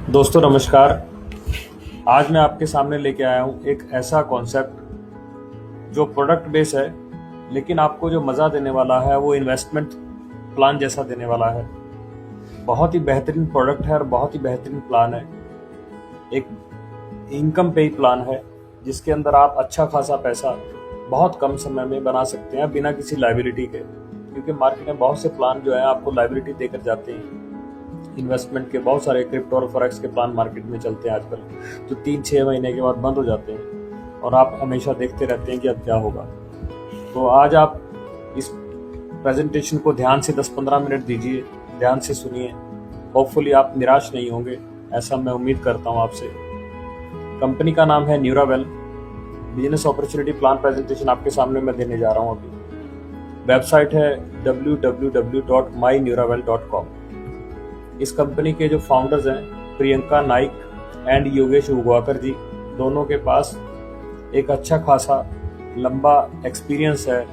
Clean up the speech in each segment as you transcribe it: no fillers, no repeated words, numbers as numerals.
दोस्तों नमस्कार। आज मैं आपके सामने लेके आया हूँ एक ऐसा कॉन्सेप्ट जो प्रोडक्ट बेस है, लेकिन आपको जो मज़ा देने वाला है वो इन्वेस्टमेंट प्लान जैसा देने वाला है। बहुत ही बेहतरीन प्रोडक्ट है और बहुत ही बेहतरीन प्लान है। एक इनकम पे प्लान है जिसके अंदर आप अच्छा खासा पैसा बहुत कम समय में बना सकते हैं बिना किसी लायबिलिटी के, क्योंकि मार्केट में बहुत से प्लान जो है आपको लायबिलिटी देकर जाते हैं। इन्वेस्टमेंट के बहुत सारे क्रिप्टो और फॉरेक्स के प्लान मार्केट में चलते हैं आजकल, जो 3-6 महीने के बाद बंद हो जाते हैं और आप हमेशा देखते रहते हैं कि अब क्या होगा। तो आज आप इस प्रेजेंटेशन को ध्यान से 10-15 मिनट दीजिए, ध्यान से सुनिए। होपफुली आप निराश नहीं होंगे, ऐसा मैं उम्मीद करता हूँ आपसे। कंपनी का नाम है न्यूरावेल। बिजनेस अपॉर्चुनिटी प्लान प्रेजेंटेशन आपके सामने मैं देने जा रहा हूँ अभी। वेबसाइट है www.myneurawell.com। इस कंपनी के जो फाउंडर्स हैं प्रियंका नाइक एंड योगेश उगवाकर जी, दोनों के पास एक अच्छा खासा लंबा एक्सपीरियंस है।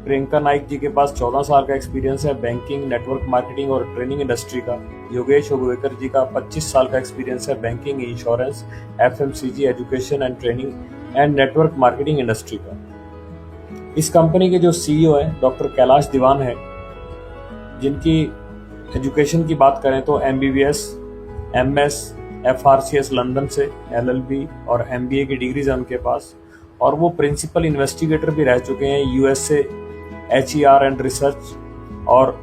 प्रियंका नाइक जी के पास 14 साल का एक्सपीरियंस है बैंकिंग, नेटवर्क मार्केटिंग और ट्रेनिंग इंडस्ट्री का। योगेश उगवेकर जी का 25 साल का एक्सपीरियंस है banking, insurance, FMCG, education and training and network marketing industry का। इस कंपनी के जो CEO है डॉक्टर कैलाश दीवान है, जिनकी एजुकेशन की बात करें तो MBBS, MS, FRCS लंदन से, LLB और MBA की डिग्रीज है उनके पास, और वो प्रिंसिपल इन्वेस्टिगेटर भी रह चुके हैं USA HER एंड रिसर्च, और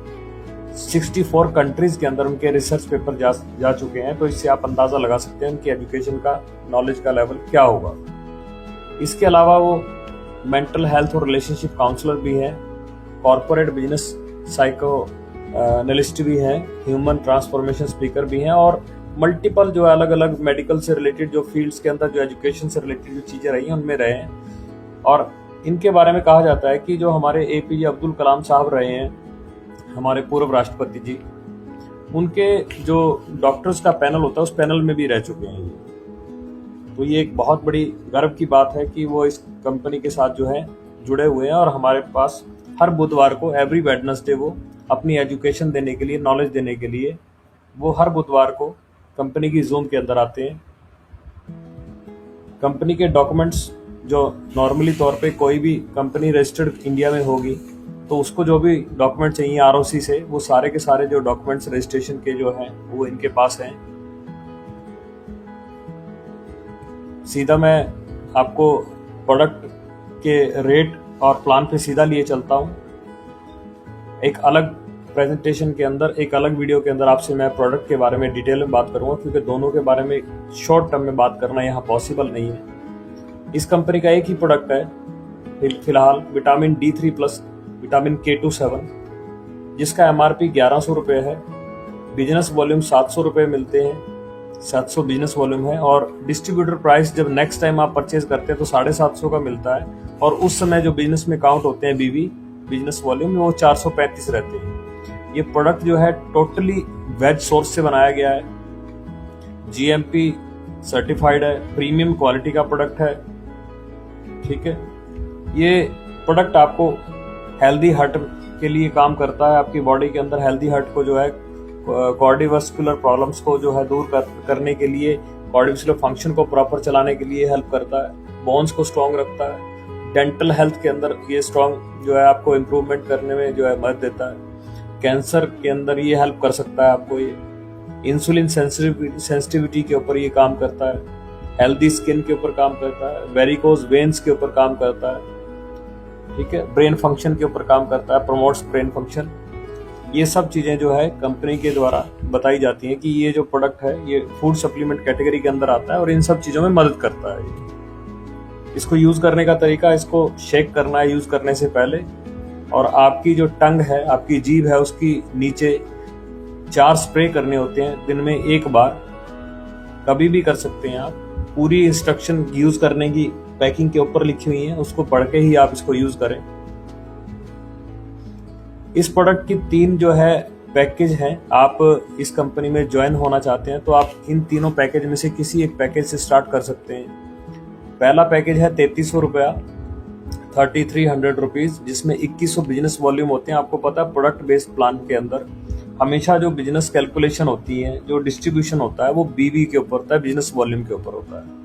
64 कंट्रीज के अंदर उनके रिसर्च पेपर जा चुके हैं। तो इससे आप अंदाजा लगा सकते हैं उनकी एजुकेशन का, नॉलेज का लेवल क्या होगा। इसके अलावा वो मेंटल हेल्थ और रिलेशनशिप काउंसलर भी हैं, कॉर्पोरेट बिजनेस साइको एनालिस्ट भी हैं, ह्यूमन ट्रांसफॉर्मेशन स्पीकर भी हैं, और मल्टीपल जो अलग अलग मेडिकल से रिलेटेड जो फील्ड्स के अंदर जो एजुकेशन से रिलेटेड जो चीज़ें रही हैं उनमें रहे हैं। और इनके बारे में कहा जाता है कि जो हमारे APJ अब्दुल कलाम साहब रहे हैं, हमारे पूर्व राष्ट्रपति जी, उनके जो डॉक्टर्स का पैनल होता है उस पैनल में भी रह चुके हैं। तो ये एक बहुत बड़ी गर्व की बात है कि वो इस कंपनी के साथ जो है जुड़े हुए हैं, और हमारे पास हर बुधवार को, एवरी वेडनेसडे, वो अपनी एजुकेशन देने के लिए, नॉलेज देने के लिए वो हर बुधवार को कंपनी की जूम के अंदर आते हैं। कंपनी के डॉक्यूमेंट्स जो नॉर्मली तौर पे कोई भी कंपनी रजिस्टर्ड इंडिया में होगी तो उसको जो भी डॉक्यूमेंट चाहिए ROC से, वो सारे के सारे जो डॉक्यूमेंट्स रजिस्ट्रेशन के जो हैं वो इनके पास हैं। सीधा मैं आपको प्रोडक्ट के रेट और प्लान पे सीधा लिए चलता हूँ। एक अलग प्रेजेंटेशन के अंदर, एक अलग वीडियो के अंदर आपसे मैं प्रोडक्ट के बारे में डिटेल में बात करूंगा, क्योंकि दोनों के बारे में शॉर्ट टर्म में बात करना यहाँ पॉसिबल नहीं है। इस कंपनी का एक ही प्रोडक्ट है फिलहाल, vitamin D3 plus vitamin K27, जिसका MRP 1100 रुपये है। बिजनेस वॉल्यूम 700 रुपये मिलते हैं, 700 बिजनेस वॉल्यूम है, और डिस्ट्रीब्यूटर प्राइस जब नेक्स्ट टाइम आप परचेज करते हैं तो 750 का मिलता है, और उस समय जो बिजनेस में काउंट होते हैं BV, बिजनेस वॉल्यूम, वो 435 रहते हैं। ये प्रोडक्ट जो है टोटली वेज सोर्स से बनाया गया है, GMP सर्टिफाइड है, प्रीमियम क्वालिटी का प्रोडक्ट है। ठीक है, ये प्रोडक्ट आपको हेल्दी हार्ट के लिए काम करता है। आपकी बॉडी के अंदर हेल्दी हार्ट को जो है कार्डियोवास्कुलर प्रॉब्लम्स को जो है दूर करने के लिए, कार्डियोवास्कुलर फंक्शन को प्रॉपर चलाने के लिए हेल्प करता है। बोन्स को स्ट्रॉन्ग रखता है। डेंटल हेल्थ के अंदर ये स्ट्रॉन्ग जो है आपको इम्प्रूवमेंट करने में जो है मदद देता है। कैंसर के अंदर ये हेल्प कर सकता है आपको। ये इंसुलिन सेंसिटिविटी के ऊपर ये काम करता है, हेल्दी स्किन के ऊपर काम करता है, वेरिकोज वेन्स के ऊपर काम करता है। ठीक है, ब्रेन फंक्शन के ऊपर काम करता है, प्रमोट्स ब्रेन फंक्शन। ये सब चीजें जो है कंपनी के द्वारा बताई जाती हैं कि ये जो प्रोडक्ट है ये फूड सप्लीमेंट कैटेगरी के अंदर आता है और इन सब चीजों में मदद करता है। इसको यूज करने का तरीका, इसको शेक करना है यूज करने से पहले, और आपकी जो टंग है, आपकी जीभ है, उसकी नीचे 4 स्प्रे करने होते हैं दिन में 1 बार। कभी भी कर सकते हैं आप। पूरी इंस्ट्रक्शन यूज करने की पैकिंग के ऊपर लिखी हुई है, उसको पढ़ के ही आप इसको यूज करें। इस प्रोडक्ट की 3 जो है पैकेज हैं। आप इस कंपनी में ज्वाइन होना चाहते हैं तो आप इन तीनों पैकेज में से किसी एक पैकेज से स्टार्ट कर सकते हैं। पहला पैकेज है 3300 रुपया, 3300 रुपीज, जिसमें 2100 बिजनेस वॉल्यूम होते हैं। आपको पता है प्रोडक्ट बेस्ड प्लान के अंदर हमेशा जो बिजनेस कैलकुलेशन होती है, जो डिस्ट्रीब्यूशन होता है, वो बीवी के ऊपर होता है, बिजनेस वॉल्यूम के ऊपर होता है।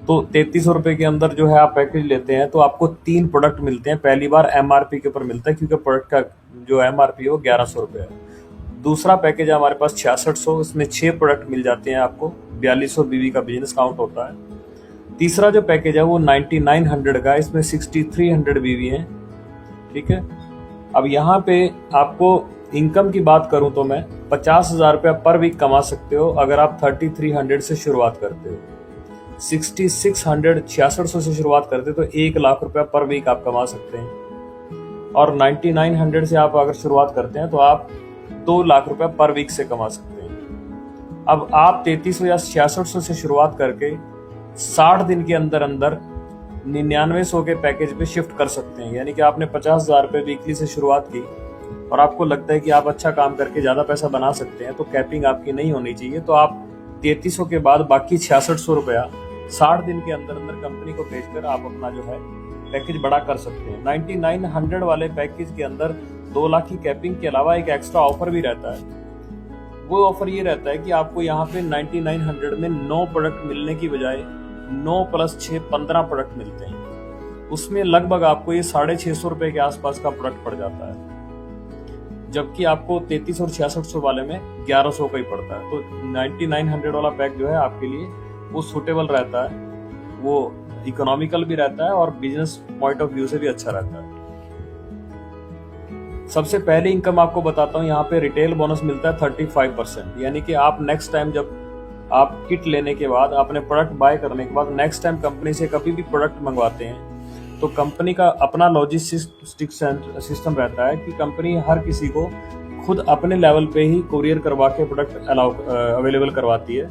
तो 3300 रुपए के अंदर जो है आप पैकेज लेते हैं तो आपको 3 प्रोडक्ट मिलते हैं। पहली बार एमआरपी के ऊपर मिलता है क्योंकि प्रोडक्ट का जो एमआरपी है वो 1100 रुपए है। दूसरा पैकेज है हमारे पास 6600, इसमें 6 प्रोडक्ट मिल जाते हैं आपको, 4200 बीवी का बिजनेस काउंट होता है। तीसरा जो पैकेज है वो 9900 का, इसमें 6300 बीवी है। ठीक है, अब यहाँ पे आपको इनकम की बात करूं तो मैं 50,000 रुपया पर वीक कमा सकते हो अगर आप 3300 से शुरुआत करते हो। 6600 से शुरुआत करते हो तो 1 लाख रुपया पर वीक आप कमा सकते हैं। और 9900 से आप अगर शुरुआत करते हैं तो आप 2 लाख रुपया पर वीक से कमा सकते हैं। अब आप 3300 या 6600 से शुरुआत करके 60 दिन के अंदर अंदर 9900 के पैकेज पे शिफ्ट कर सकते हैं। यानी कि आपने 50,000 रुपये वीकली से शुरुआत की और आपको लगता है कि आप अच्छा काम करके ज्यादा पैसा बना सकते हैं, तो कैपिंग आपकी नहीं होनी चाहिए। तो आप 3300 के बाद बाकी 6600 रुपया 60 दिन के अंदर अंदर कंपनी को भेजकर आप अपना जो है पैकेज बड़ा कर सकते हैं। 9900 वाले पैकेज के अंदर 2 लाख की कैपिंग के अलावा एक एक्स्ट्रा ऑफर भी रहता है। वो ऑफर ये रहता है कि आपको यहाँ पे 9900 में 9 प्रोडक्ट मिलने की बजाय 9 + 6 15 प्रोडक्ट मिलते हैं। उसमें लगभग आपको ये 650 रुपए के आसपास का प्रोडक्ट पड़ जाता है, जबकि आपको 3300 और 6600 वाले में 1100 का ही पड़ता है। तो 9900 वाला पैक जो है आपके लिए वो सूटेबल रहता है, वो इकोनॉमिकल भी रहता है और बिजनेस पॉइंट ऑफ व्यू से भी अच्छा रहता है। सबसे पहले इनकम आपको बताता हूँ, यहाँ पे रिटेल बोनस मिलता है 35%। यानी कि आप नेक्स्ट टाइम जब आप किट लेने के बाद, आपने प्रोडक्ट बाय करने के बाद नेक्स्ट टाइम कंपनी से कभी भी प्रोडक्ट मंगवाते हैं तो कंपनी का अपना लॉजिस्टिक सिस्टम रहता है कि कंपनी हर किसी को खुद अपने लेवल पे ही कुरियर करवा के प्रोडक्ट अवेलेबल करवाती है।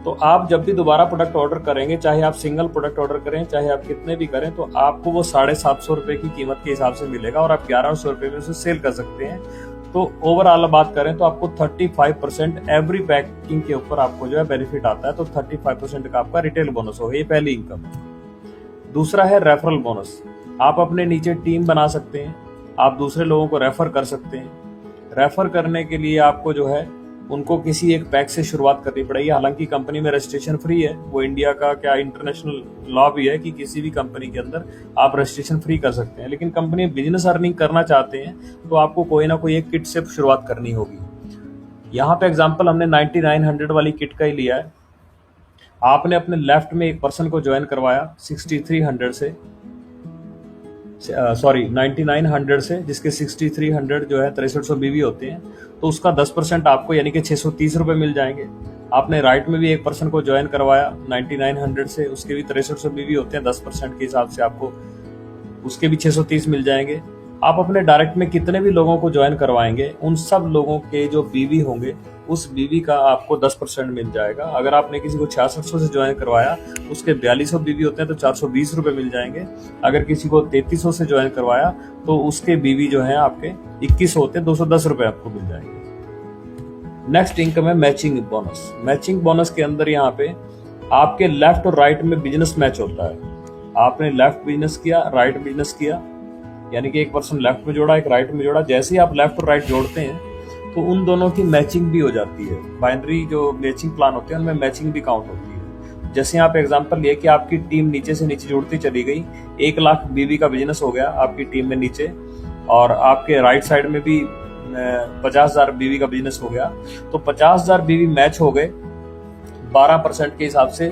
तो आप जब भी दोबारा प्रोडक्ट ऑर्डर करेंगे, चाहे आप सिंगल प्रोडक्ट ऑर्डर करें, चाहे आप कितने भी करें, तो आपको वो 750 रुपए की कीमत के हिसाब से मिलेगा और आप 1100 रुपए में उसे सेल कर सकते हैं। तो ओवरऑल बात करें तो आपको 35% एवरी पैकिंग के ऊपर आपको जो है बेनिफिट आता है। तो 35% का आपका रिटेल बोनस होगा, ये पहली इनकम है। दूसरा है रेफरल बोनस। आप अपने नीचे टीम बना सकते हैं, आप दूसरे लोगों को रेफर कर सकते हैं। रेफर करने के लिए आपको जो है उनको किसी एक पैक से शुरुआत करनी पड़ेगी। हालांकि कंपनी में रजिस्ट्रेशन फ्री है, वो इंडिया का क्या इंटरनेशनल लॉ भी है कि किसी भी कंपनी के अंदर आप रजिस्ट्रेशन फ्री कर सकते हैं। लेकिन कंपनी बिजनेस अर्निंग करना चाहते हैं तो आपको कोई ना कोई एक किट से शुरुआत करनी होगी। यहाँ पे एग्जांपल हमने 9900 वाली किट का ही लिया है। आपने अपने लेफ्ट में एक पर्सन को ज्वाइन करवाया 6300 से, 9900 से, जिसके 6300 जो है 6300 बीवी होते हैं, तो उसका 10% आपको यानी कि 630 रुपए मिल जाएंगे। आपने राइट में भी एक पर्सन को ज्वाइन करवाया 9900 से, उसके भी 6300 बीवी होते हैं, 10% के हिसाब से आपको उसके भी 630 मिल जाएंगे। आप अपने डायरेक्ट में कितने भी लोगों को ज्वाइन करवाएंगे, उन सब लोगों के जो बीवी होंगे उस बीवी का आपको 10% मिल जाएगा। अगर आपने किसी को 6600 से ज्वाइन करवाया, उसके 4200 बीवी होते हैं तो 420 रुपए मिल जाएंगे। अगर किसी को 3300 से ज्वाइन करवाया तो उसके बीवी जो है आपके 2100 होते हैं, 210 रुपए आपको मिल जाएंगे। नेक्स्ट इनकम है मैचिंग बोनस। मैचिंग बोनस के अंदर यहाँ पे आपके लेफ्ट और राइट में बिजनेस मैच होता है। आपने लेफ्ट बिजनेस किया, राइट बिजनेस किया, यानी कि एक पर्सन लेफ्ट में जोड़ा, एक राइट में जोड़ा। जैसे ही आप लेफ्ट और राइट जोड़ते हैं तो उन दोनों की मैचिंग भी हो जाती है। बाइनरी जो मैचिंग प्लान होते हैं उनमें मैचिंग भी काउंट होती है। जैसे यहाँ पे एग्जांपल लिए कि आपकी टीम नीचे से नीचे जुड़ती चली गई, 1 लाख बीवी का बिजनेस हो गया आपकी टीम में नीचे, और आपके राइट साइड में भी 50,000 बीवी का बिजनेस हो गया। तो 50,000 बीवी मैच हो गए 12% के हिसाब से।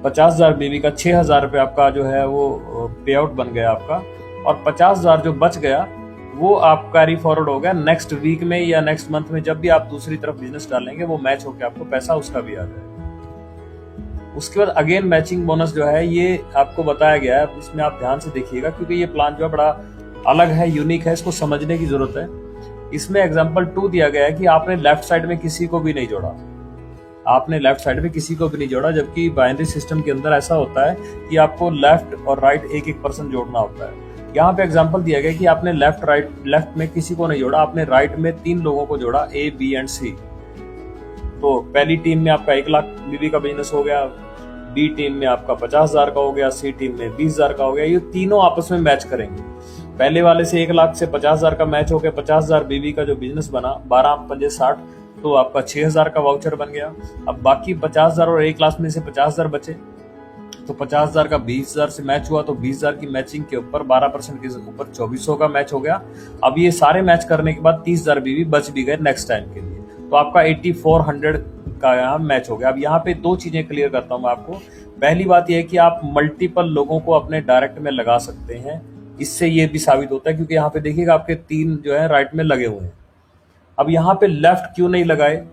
50,000 बीवी का 6,000 रुपये आपका जो है वो पे आउट बन गया आपका, और 50,000 जो बच गया वो आप कैरी फॉरवर्ड हो गया नेक्स्ट वीक में या नेक्स्ट मंथ में। जब भी आप दूसरी तरफ बिजनेस डालेंगे वो मैच होकर आपको पैसा उसका भी आ जाएगा। उसके बाद अगेन मैचिंग बोनस जो है ये आपको बताया गया है, इसमें आप ध्यान से देखिएगा क्योंकि ये प्लान जो है बड़ा अलग है, यूनिक है, इसको समझने की जरूरत है। इसमें एग्जाम्पल 2 दिया गया है कि आपने लेफ्ट साइड में किसी को भी नहीं जोड़ा, आपने लेफ्ट साइड में किसी को भी नहीं जोड़ा, जबकि बाइनरी सिस्टम के अंदर ऐसा होता है कि आपको लेफ्ट और राइट एक एक पर्सन जोड़ना होता है। यहाँ पे एग्जांपल दिया गया कि आपने लेफ्ट में किसी को नहीं जोड़ा, आपने राइट में 3 लोगों को जोड़ा, ए, बी एंड सी। तो पहली टीम में आपका 1 लाख बीवी का बिजनेस हो गया, बी टीम में आपका 50,000 का हो गया, सी टीम में 20,000 का हो गया। ये तीनों आपस में मैच करेंगे। पहले वाले से 1 लाख से 50,000 का मैच हो गया, 50,000 बीवी का जो बिजनेस बना, 12 पंजे 60, तो आपका 6,000 का वाउचर बन गया। अब बाकी 50,000 और 1 लाख में से 50,000 बचे, तो 50,000 का 20,000 से मैच हुआ, तो 20,000 की मैचिंग के ऊपर 12% के ऊपर 2400 का मैच हो गया। अब ये सारे मैच करने के बाद 30,000 बीवी बच भी गए नेक्स्ट टाइम के लिए, तो आपका 8400 का यहाँ मैच हो गया। अब यहाँ पे 2 चीजें क्लियर करता हूँ मैं आपको। पहली बात यह है कि आप मल्टीपल लोगों को अपने डायरेक्ट में लगा सकते हैं, इससे ये भी साबित होता है, क्योंकि यहाँ पे देखिएगा आपके 3 जो है राइट में लगे हुए हैं। अब यहाँ पे लेफ्ट क्यों नहीं लगाए,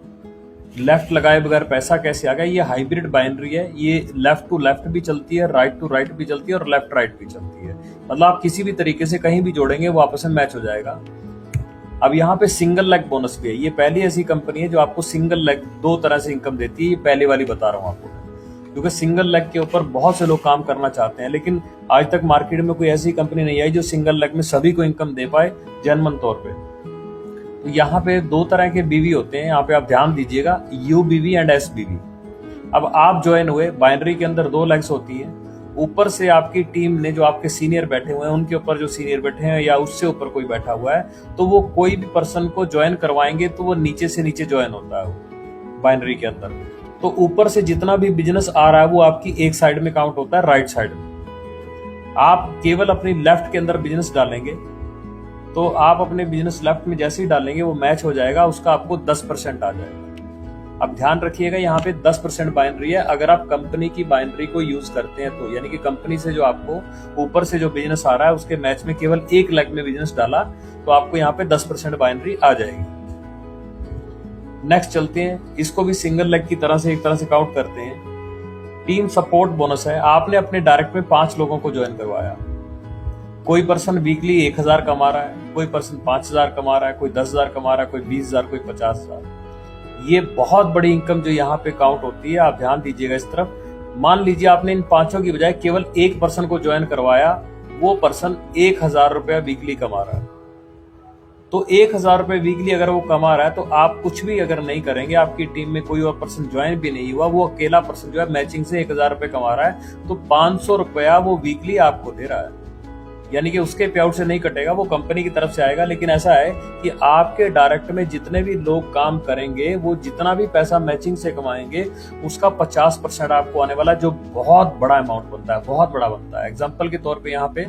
लेफ्ट लगाए बगैर पैसा कैसे आ गया? ये हाइब्रिड बाइनरी है, ये लेफ्ट टू लेफ्ट भी चलती है, राइट टू राइट भी चलती है और लेफ्ट राइट भी चलती है। मतलब आप किसी भी तरीके से कहीं भी जोड़ेंगे वो आपस में मैच हो जाएगा। अब यहाँ पे सिंगल लेग बोनस भी है, ये पहली ऐसी कंपनी है जो आपको सिंगल लेग 2 तरह से इनकम देती है। ये पहले वाली बता रहा हूँ आपको, क्योंकि सिंगल लेग के ऊपर बहुत से लोग काम करना चाहते हैं, लेकिन आज तक मार्केट में कोई ऐसी कंपनी नहीं आई जो सिंगल लेग में सभी को इनकम दे पाए जेन्युइन तौर पे। तो यहाँ पे 2 तरह के बीवी होते हैं, यहाँ पे आप ध्यान दीजिएगा, यू बीवी एंड एस बीवी। अब आप ज्वाइन हुए, बाइनरी के अंदर 2 लेग्स होती हैं, ऊपर से आपकी टीम ने जो आपके सीनियर बैठे हुए हैं उनके ऊपर जो सीनियर बैठे हैं या उससे ऊपर कोई बैठा हुआ है, तो वो कोई भी पर्सन को ज्वाइन करवाएंगे तो वो नीचे से नीचे ज्वाइन होता है वो बाइनरी के अंदर। तो ऊपर से जितना भी बिजनेस आ रहा है वो आपकी एक साइड में काउंट होता है, राइट साइड में। आप केवल अपनी लेफ्ट के अंदर बिजनेस डालेंगे, तो आप अपने बिजनेस लेफ्ट में जैसे ही डालेंगे वो मैच हो जाएगा, उसका आपको 10% आ जाएगा। अब ध्यान रखिएगा यहाँ पे 10% बाइनरी है। अगर आप कंपनी की बाइनरी को यूज करते हैं तो, यानी कि कंपनी से जो आपको ऊपर से जो बिजनेस आ रहा है उसके मैच में केवल 1 लेग में बिजनेस डाला, तो आपको यहाँ पे 10% बाइनरी आ जाएगी। नेक्स्ट चलते हैं, इसको भी सिंगल लेग की तरह से एक तरह से काउंट करते हैं। टीम सपोर्ट बोनस है, आपने अपने डायरेक्ट में 5 लोगों को ज्वाइन करवाया। कोई पर्सन वीकली 1,000 कमा रहा है, कोई पर्सन 5,000 कमा रहा है, कोई 10,000 कमा रहा है, कोई 20,000, कोई 50,000। ये बहुत बड़ी इनकम जो यहाँ पे काउंट होती है, आप ध्यान दीजिएगा इस तरफ। मान लीजिए आपने इन 5 की बजाय केवल 1 पर्सन को ज्वाइन करवाया, वो पर्सन 1,000 रुपया वीकली कमा रहा है। तो 1,000 रुपए वीकली अगर वो कमा रहा है, तो आप कुछ भी अगर नहीं करेंगे, आपकी टीम में कोई और पर्सन ज्वाइन भी नहीं हुआ, वो अकेला पर्सन जो है मैचिंग से 1,000 रुपए कमा रहा है, तो 500 रुपया वो वीकली आपको दे रहा है। यानी कि उसके पे आउट से नहीं कटेगा, वो कंपनी की तरफ से आएगा। लेकिन ऐसा है कि आपके डायरेक्ट में जितने भी लोग काम करेंगे, वो जितना भी पैसा मैचिंग से कमाएंगे उसका 50% आपको आने वाला, जो बहुत बड़ा अमाउंट बनता है, बहुत बड़ा बनता है। एग्जाम्पल के तौर पे यहाँ पे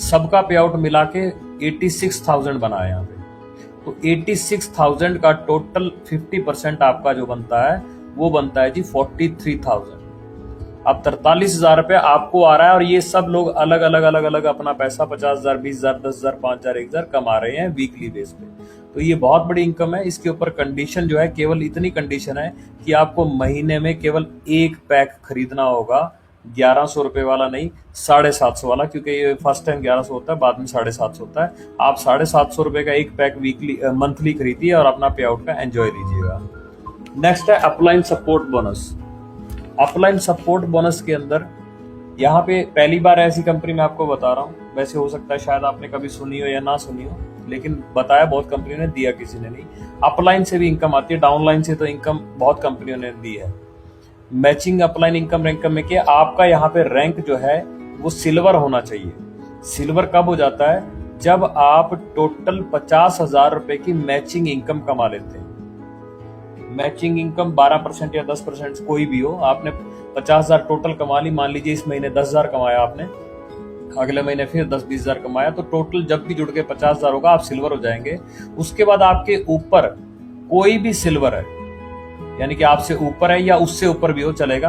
सबका पे आउट मिला के 86,000 बना है यहाँ पे, तो 86,000 का टोटल 50% आपका जो बनता है वो बनता है जी 43,000। अब 43,000 रुपए आपको आ रहा है, और ये सब लोग अलग अलग अपना पैसा 50,000, 20,000, 10,000, 5,000, 1,000 कमा रहे हैं वीकली बेस पे। तो ये बहुत बड़ी इनकम है। इसके ऊपर कंडीशन जो है, केवल इतनी कंडीशन है कि आपको महीने में केवल 1 पैक खरीदना होगा, 1,100 रुपए वाला नहीं, 750 वाला, क्योंकि ये फर्स्ट टाइम 1,100 होता है, बाद में 750 होता है। आप 750 रुपए का 1 पैक वीकली मंथली खरीदिए और अपना पे आउट का एंजॉय लीजिएगा। नेक्स्ट है upline support bonus. Upline support bonus के अंदर यहाँ पे पहली बार ऐसी कंपनी मैं आपको बता रहा हूँ। वैसे हो सकता है शायद आपने कभी सुनी हो या ना सुनी हो, लेकिन बताया बहुत कंपनियों ने, दिया किसी ने नहीं। अपलाइन से भी इनकम आती है, डाउनलाइन से तो इनकम बहुत कंपनियों ने दी है। मैचिंग अपलाइन इनकम रैंक में क्या, आपका यहाँ पे रैंक जो है वो सिल्वर होना चाहिए। सिल्वर कब हो जाता है? जब आप टोटल 50,000 रुपए की मैचिंग इनकम कमा लेते हैं। मैचिंग इनकम 12% या 10% कोई भी हो, आपने 50,000 टोटल कमा ली, मान लीजिए इस महीने 10,000 कमाया आपने, अगले महीने फिर 10-20,000 कमाया, तो टोटल जब भी जुड़ के 50,000 होगा, आप सिल्वर हो जाएंगे। उसके बाद आपके ऊपर कोई भी सिल्वर है, यानी कि आपसे ऊपर है या उससे ऊपर भी हो चलेगा,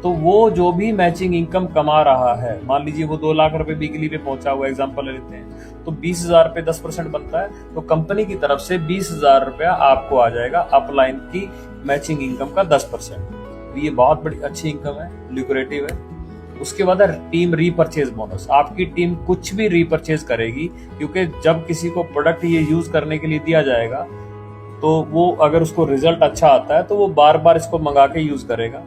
तो वो जो भी मैचिंग इनकम कमा रहा है, मान लीजिए वो 2 लाख रुपए वीकली पे पहुंचा हुआ, एग्जांपल लेते हैं, तो 20,000 रुपए 10% बनता है, तो कंपनी की तरफ से 20,000 रुपया आपको आ जाएगा अपलाइन की मैचिंग इनकम का 10%। ये बहुत बड़ी अच्छी इनकम है, ल्यूक्रेटिव है। उसके बाद है टीम रीपरचेज बोनस। आपकी टीम कुछ भी रीपरचेज करेगी, क्योंकि जब किसी को प्रोडक्ट ये यूज करने के लिए दिया जाएगा, तो वो अगर उसको रिजल्ट अच्छा आता है तो वो बार बार इसको मंगा के यूज करेगा।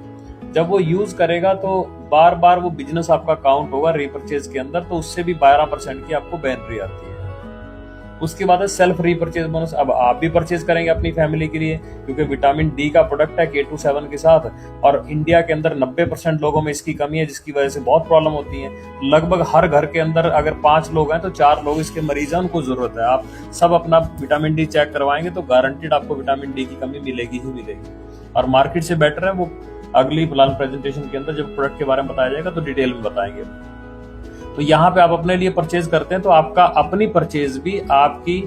जब वो यूज करेगा तो बार बार वो बिजनेस आपका काउंट होगा रीपरचेज के अंदर, तो उससे भी 12% की आपको बाइनरी आती है। उसके बाद है सेल्फ रीपरचेज बोनस। अब आप भी परचेज करेंगे अपनी फैमिली के लिए, क्योंकि विटामिन डी का प्रोडक्ट है K27 के साथ, और इंडिया के अंदर 90% लोगों में इसकी कमी है, जिसकी वजह से बहुत प्रॉब्लम होती है। लगभग हर घर के अंदर अगर 5 लोग हैं तो 4 लोग इसके मरीज हैं, उनको जरूरत है। आप सब अपना विटामिन डी चेक करवाएंगे तो गारंटेड आपको विटामिन डी की कमी मिलेगी ही मिलेगी, और मार्केट से बेटर है। वो अगली प्लान प्रेजेंटेशन के अंदर जब प्रोडक्ट के बारे में बताया जाएगा तो डिटेल में बताएंगे। तो यहाँ पे आप अपने लिए परचेज करते हैं तो आपका अपनी परचेज भी आपकी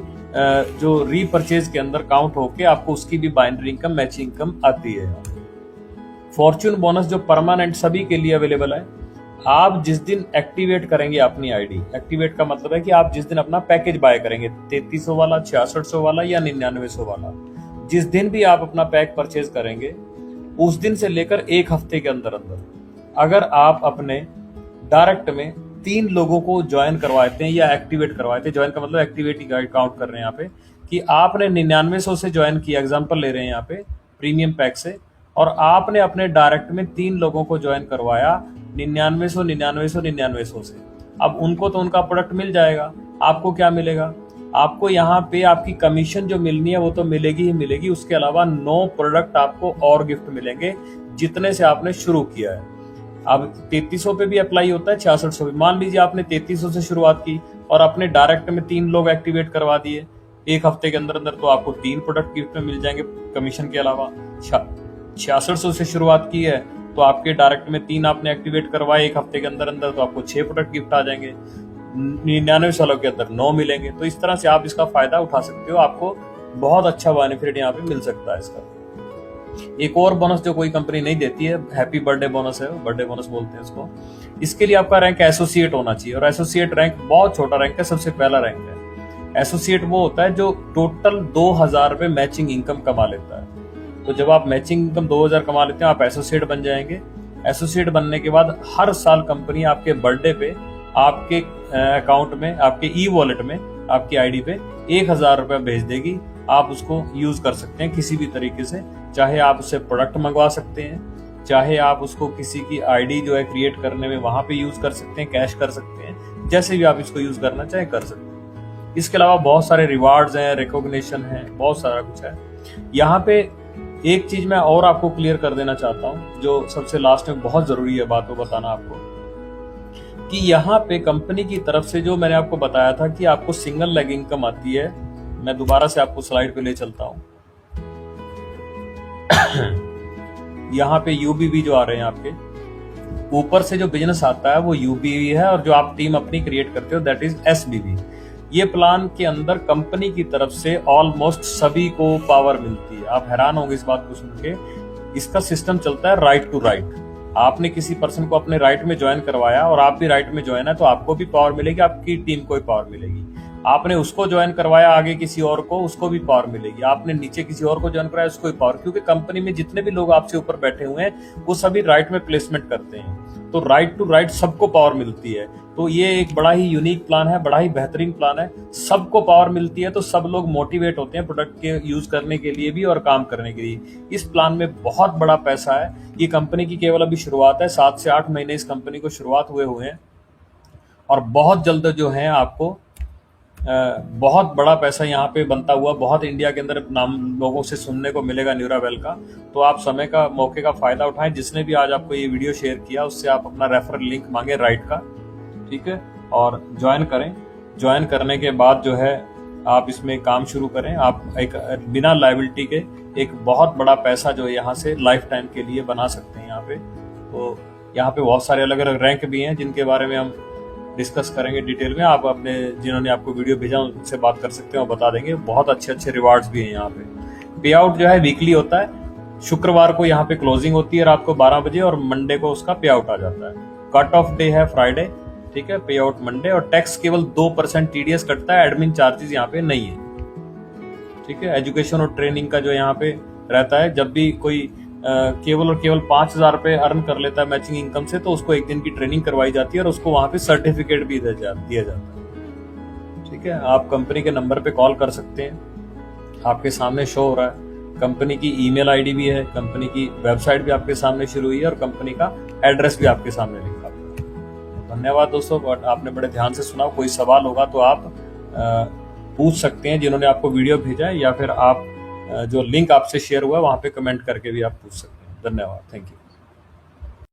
जो रीपरचेज के अंदर काउंट होके आपको उसकी भी बाइनरी इनकम, मैचिंग इनकम आती है। फॉर्च्यून बोनस जो परमानेंट सभी के लिए अवेलेबल है, आप जिस दिन एक्टिवेट करेंगे अपनी आईडी, एक्टिवेट का मतलब है कि आप जिस दिन अपना पैकेज बाय करेंगे 3300 वाला, 6600 वाला या 9900 वाला, जिस दिन भी आप अपना पैक परचेज करेंगे उस दिन से लेकर 1 हफ्ते के अंदर अंदर अगर आप अपने डायरेक्ट में 3 लोगों को ज्वाइन करवाते हैं या एक्टिवेट करवाते हैं, ज्वाइन का मतलब एक्टिवेट ही काउंट कर रहे हैं यहाँ पे, कि आपने 9900 से ज्वाइन किया, एग्जांपल ले रहे हैं यहाँ पे प्रीमियम पैक से, और आपने अपने डायरेक्ट में 3 लोगों को ज्वाइन करवाया 9900 से, अब उनको तो उनका प्रोडक्ट मिल जाएगा। आपको क्या मिलेगा? आपको यहाँ पे आपकी कमीशन जो मिलनी है वो तो मिलेगी ही मिलेगी, उसके अलावा 9 प्रोडक्ट आपको और गिफ्ट मिलेंगे जितने से आपने शुरू किया है। अब 3300 पे भी अप्लाई होता है, 6600 पे। मान लीजिए आपने 3300 से शुरुआत की और अपने डायरेक्ट में 3 लोग एक्टिवेट करवा दिए 1 हफ्ते के अंदर अंदर, तो आपको 3 प्रोडक्ट गिफ्ट में मिल जाएंगे कमीशन के अलावा। 6600 से शुरुआत की है तो आपके डायरेक्ट में 3 आपने एक्टिवेट करवाए 1 हफ्ते के अंदर अंदर, तो आपको 6 प्रोडक्ट गिफ्ट आ जाएंगे। 99 सालों के अंदर 9 मिलेंगे। तो इस तरह से आप इसका फायदा उठा सकते हो, आपको बहुत अच्छा बेनिफिट यहाँ पे मिल सकता है इसका। एक और बोनस जो कोई कंपनी नहीं देती है, हैप्पी बर्थडे बोनस है, बर्थडे बोनस बोलते हैं इसको। इसके लिए आपका रैंक एसोसिएट होना चाहिए, और एसोसिएट रैंक बहुत छोटा रैंक है, सबसे पहला रैंक है। एसोसिएट वो होता है जो टोटल 2000 रुपए मैचिंग इनकम कमा लेता है। तो जब आप मैचिंग इनकम 2000 कमा लेते हैं, आप एसोसिएट बन जाएंगे। एसोसिएट बनने के बाद हर साल कंपनी आपके बर्थडे पे आपके अकाउंट में, आपके ई वॉलेट में, आपकी आईडी पे 1000 रुपए भेज देगी। आप उसको यूज कर सकते हैं किसी भी तरीके से, चाहे आप उससे प्रोडक्ट मंगवा सकते हैं, चाहे आप उसको किसी की आईडी जो है क्रिएट करने में वहां पे यूज कर सकते हैं, कैश कर सकते हैं, जैसे भी आप इसको यूज करना चाहे कर सकते हैं। इसके अलावा बहुत सारे रिवार्ड्स हैं, रिकॉग्निशन है, बहुत सारा कुछ है। यहाँ पे एक चीज मैं और आपको क्लियर कर देना चाहता हूँ, जो सबसे लास्ट में बहुत जरूरी है बात वो बताना आपको, कि यहाँ पे कंपनी की तरफ से जो मैंने आपको बताया था कि आपको सिंगल लेग इनकम आती है। मैं दोबारा से आपको स्लाइड पे ले चलता हूँ। यहाँ पे यूबीवी जो आ रहे हैं आपके ऊपर से जो बिजनेस आता है वो यूबीवी है, और जो आप टीम अपनी क्रिएट करते हो दैट इज एसबीवी। ये प्लान के अंदर कंपनी की तरफ से ऑलमोस्ट सभी को पावर मिलती है। आप हैरान होंगे इस बात को सुन के। इसका सिस्टम चलता है राइट टू राइट। आपने किसी पर्सन को अपने राइट में ज्वाइन करवाया और आप भी राइट में ज्वाइन है तो आपको भी पावर मिलेगी, आपकी टीम को भी पावर मिलेगी। आपने उसको ज्वाइन करवाया आगे किसी और को, उसको भी पावर मिलेगी। आपने नीचे किसी और को ज्वाइन कराया, उसको भी पावर, क्योंकि कंपनी में जितने भी लोग आपसे ऊपर बैठे हुए हैं वो सभी राइट में प्लेसमेंट करते हैं, तो राइट टू राइट सबको पावर मिलती है। तो ये एक बड़ा ही यूनिक प्लान है, बड़ा ही बेहतरीन प्लान है। सबको पावर मिलती है तो सब लोग मोटिवेट होते हैं प्रोडक्ट के यूज करने के लिए भी और काम करने के लिए। इस प्लान में बहुत बड़ा पैसा है। ये कंपनी की केवल अभी शुरुआत है, 7 से 8 महीने इस कंपनी को शुरुआत हुए हैं, और बहुत जल्द जो है आपको बहुत बड़ा पैसा यहाँ पे बनता हुआ बहुत इंडिया के अंदर नाम लोगों से सुनने को मिलेगा न्यूरावेल का। तो आप समय का, मौके का फायदा उठाएं। जिसने भी आज आपको ये वीडियो शेयर किया उससे आप अपना रेफरल लिंक मांगे राइट का, ठीक है, और ज्वाइन करें। ज्वाइन करने के बाद जो है आप इसमें काम शुरू करें। आप एक बिना लायबिलिटी के एक बहुत बड़ा पैसा जो है यहाँ से लाइफ टाइम के लिए बना सकते हैं यहाँ पे। तो यहाँ पे बहुत सारे अलग अलग रैंक भी हैं जिनके बारे में हम डिस्कस करेंगे डिटेल में। आप अपने जिन्होंने आपको वीडियो भेजा उनसे बात कर सकते हैं और बता देंगे। बहुत अच्छे अच्छे रिवार्ड्स भी हैं यहाँ पे। पे आउट जो है वीकली होता है। शुक्रवार को यहाँ पे क्लोजिंग होती है रात को 12 बजे, और मंडे को उसका पे आउट आ जाता है। कट ऑफ डे है फ्राइडे, ठीक है, पे आउट मंडे, और टैक्स केवल 2% टीडीएस कटता है। एडमिन चार्जेस यहाँ पे नहीं है, ठीक है। एजुकेशन और ट्रेनिंग का जो यहाँ पे रहता है, जब भी कोई केवल और केवल 5000 रुपए अर्न कर लेता है मैचिंग इनकम से, तो उसको एक दिन की ट्रेनिंग करवाई जाती है और उसको वहां पे सर्टिफिकेट भी दिया जाता है, ठीक है। आप कंपनी के नंबर पे कॉल कर सकते हैं, आपके सामने शो हो रहा है। कंपनी की ईमेल आईडी भी है, कंपनी की वेबसाइट भी आपके सामने शुरू हुई है, और कंपनी का एड्रेस भी आपके सामने लिखा हुआ है। धन्यवाद दोस्तों, आपने बड़े ध्यान से सुना। कोई सवाल होगा तो आप पूछ सकते हैं जिन्होंने आपको वीडियो भेजा है, या फिर आप जो लिंक आपसे शेयर हुआ है वहाँ पे कमेंट करके भी आप पूछ सकते हैं। धन्यवाद, थैंक यू।